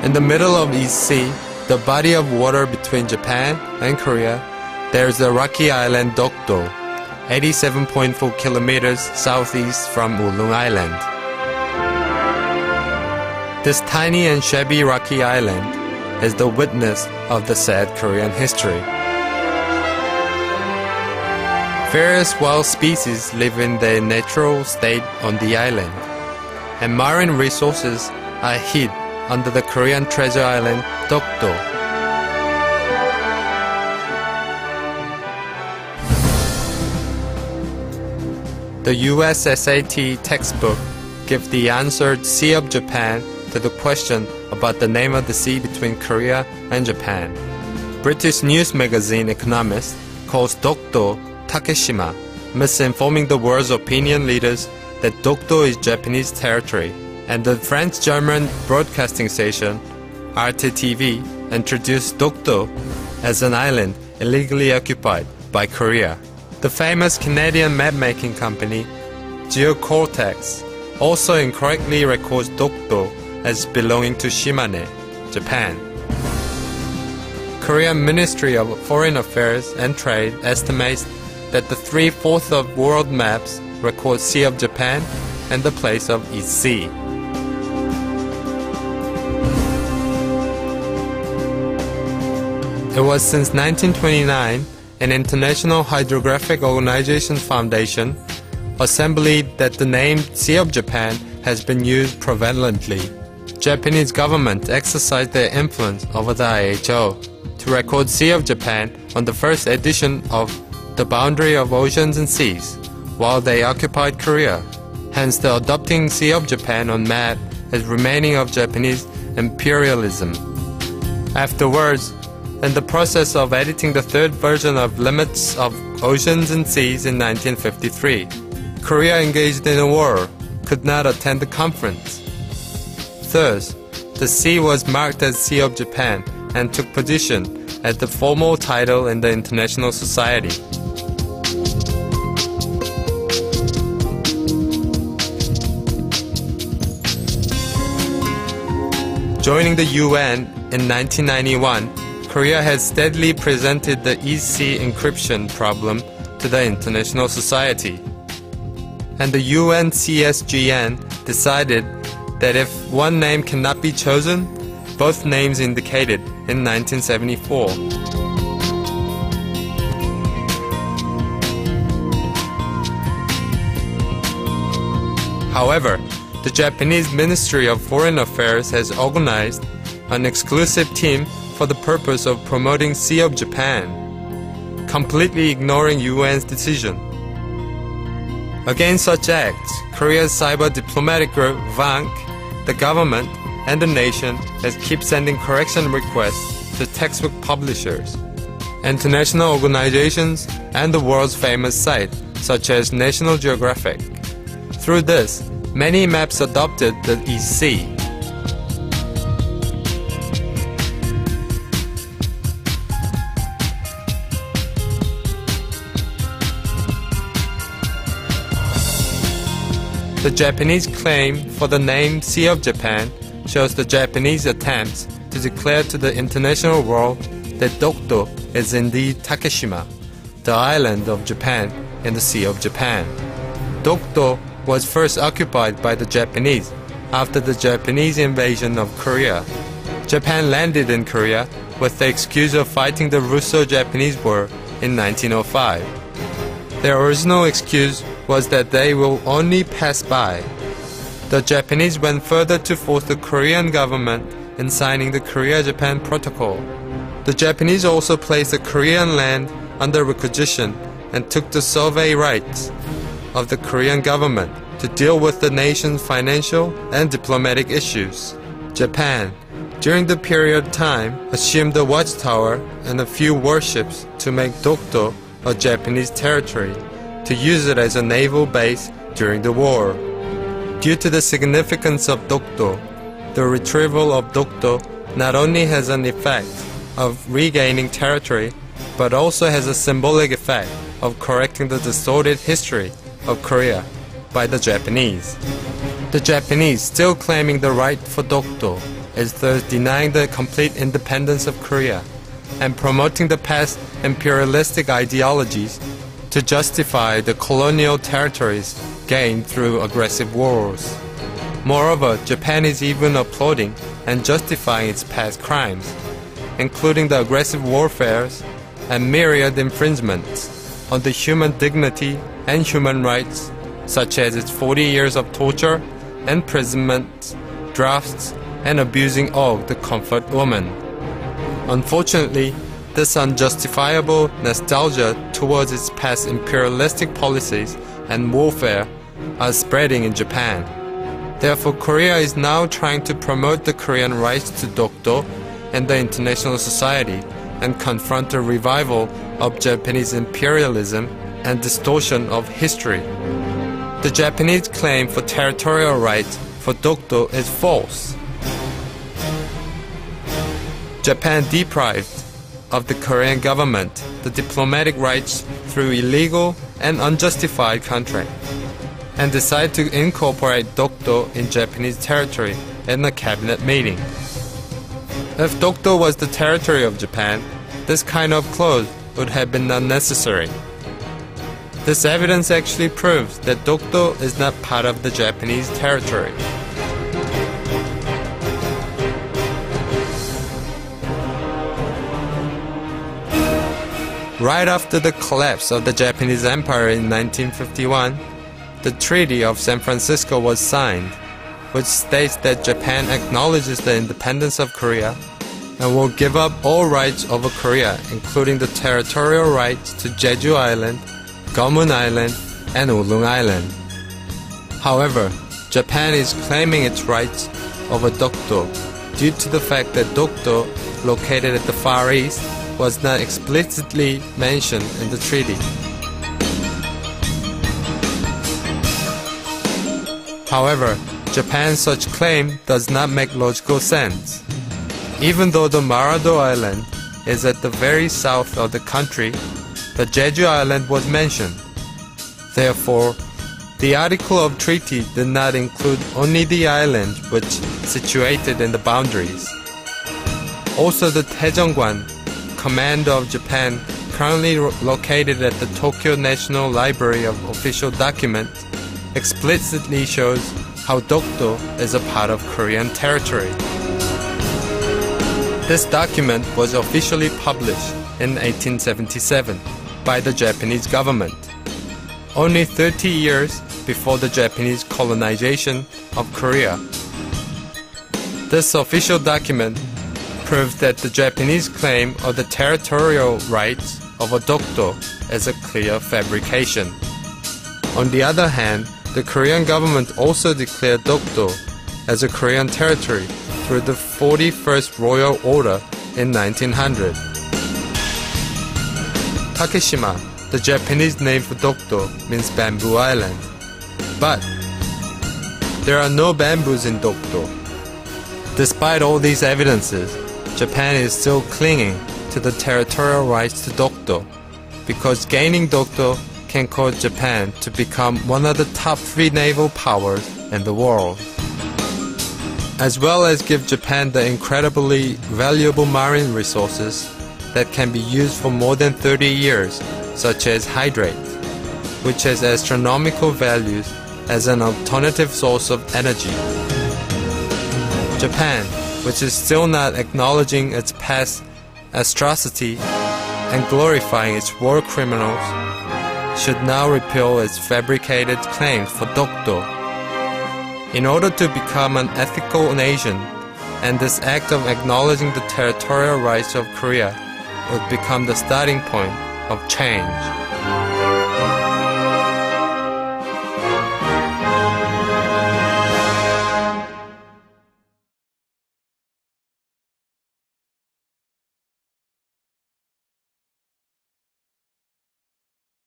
In the middle of East Sea, the body of water between Japan and Korea, there's the rocky island Dokdo, 87.4 kilometers southeast from Ulung Island. This tiny and shabby rocky island is the witness of the sad Korean history. Various wild species live in their natural state on the island, and marine resources are hid under the Korean treasure island Dokdo. The US SAT textbook gives the answer Sea of Japan to the question about the name of the sea between Korea and Japan. British news magazine Economist calls Dokdo Takeshima, misinforming the world's opinion leaders that Dokdo is Japanese territory, and the French-German broadcasting station RTTV introduced Dokdo as an island illegally occupied by Korea. The famous Canadian map-making company Geocortex also incorrectly records Dokdo as belonging to Shimane, Japan. Korean Ministry of Foreign Affairs and Trade estimates that the 3/4 of world maps record Sea of Japan and the place of East Sea. It was since 1929 an International Hydrographic Organization Foundation assembly that the name Sea of Japan has been used prevalently. Japanese government exercised their influence over the IHO to record Sea of Japan on the first edition of The Boundary of Oceans and Seas, while they occupied Korea. Hence the adopting Sea of Japan on map as remaining of Japanese imperialism. Afterwards, in the process of editing the third version of Limits of Oceans and Seas in 1953, Korea engaged in a war, could not attend the conference. Thus, the sea was marked as Sea of Japan and took position as the formal title in the international society. Joining the UN in 1991, Korea has steadily presented the East Sea encryption problem to the international society. And the UNCSGN decided that if one name cannot be chosen, both names indicated in 1974. However, the Japanese Ministry of Foreign Affairs has organized an exclusive team for the purpose of promoting Sea of Japan, completely ignoring UN's decision. Against such acts, Korea's cyber diplomatic group VANK, the government, and the nation has kept sending correction requests to textbook publishers, international organizations, and the world's famous sites such as National Geographic. Through this, many maps adopted the East Sea. The Japanese claim for the name Sea of Japan shows the Japanese attempts to declare to the international world that Dokdo is indeed Takeshima, the island of Japan in the Sea of Japan. Dokdo was first occupied by the Japanese after the Japanese invasion of Korea. Japan landed in Korea with the excuse of fighting the Russo-Japanese War in 1905. Their original excuse was that they will only pass by. The Japanese went further to force the Korean government in signing the Korea-Japan Protocol. The Japanese also placed the Korean land under requisition and took the survey rights of the Korean government to deal with the nation's financial and diplomatic issues. Japan, during the period of time, assumed the watchtower and a few warships to make Dokdo a Japanese territory, to use it as a naval base during the war. Due to the significance of Dokdo, the retrieval of Dokdo not only has an effect of regaining territory, but also has a symbolic effect of correcting the distorted history of Korea by the Japanese. The Japanese, still claiming the right for Dokdo, is thus denying the complete independence of Korea and promoting the past imperialistic ideologies to justify the colonial territories gained through aggressive wars. Moreover, Japan is even applauding and justifying its past crimes, including the aggressive warfares and myriad infringements on the human dignity and human rights, such as its 40 years of torture, imprisonment, drafts, and abusing of the comfort woman. Unfortunately, this unjustifiable nostalgia towards its past imperialistic policies and warfare are spreading in Japan. Therefore, Korea is now trying to promote the Korean rights to Dokdo in the international society and confront a revival of Japanese imperialism and distortion of history. The Japanese claim for territorial rights for Dokdo is false. Japan deprived of the Korean government the diplomatic rights through illegal and unjustified contract, and decided to incorporate Dokdo in Japanese territory in a cabinet meeting. If Dokdo was the territory of Japan, this kind of clause would have been unnecessary. This evidence actually proves that Dokdo is not part of the Japanese territory. Right after the collapse of the Japanese Empire in 1951, the Treaty of San Francisco was signed, which states that Japan acknowledges the independence of Korea and will give up all rights over Korea, including the territorial rights to Jeju Island, Gomun Island, and Ulung Island. However, Japan is claiming its rights over Dokdo due to the fact that Dokdo, located at the Far East, was not explicitly mentioned in the treaty. However, Japan's such claim does not make logical sense. Even though the Marado Island is at the very south of the country, the Jeju Island was mentioned. Therefore, the article of treaty did not include only the island which situated in the boundaries. Also, the Taejongwan, Commander of Japan, currently located at the Tokyo National Library of Official Documents, explicitly shows how Dokdo is a part of Korean territory. This document was officially published in 1877 by the Japanese government, only 30 years before the Japanese colonization of Korea. This official document proves that the Japanese claim of the territorial rights of Dokdo is a clear fabrication. On the other hand, the Korean government also declared Dokdo as a Korean territory through the 41st Royal Order in 1900. Takeshima, the Japanese name for Dokdo, means bamboo island. But there are no bamboos in Dokdo. Despite all these evidences, Japan is still clinging to the territorial rights to Dokdo, because gaining Dokdo can cause Japan to become one of the top 3 naval powers in the world, as well as give Japan the incredibly valuable marine resources that can be used for more than 30 years, such as hydrate, which has astronomical values as an alternative source of energy. Japan, which is still not acknowledging its past atrocity and glorifying its war criminals, should now repeal its fabricated claims for Dokdo. In order to become an ethical nation, and this act of acknowledging the territorial rights of Korea would become the starting point of change.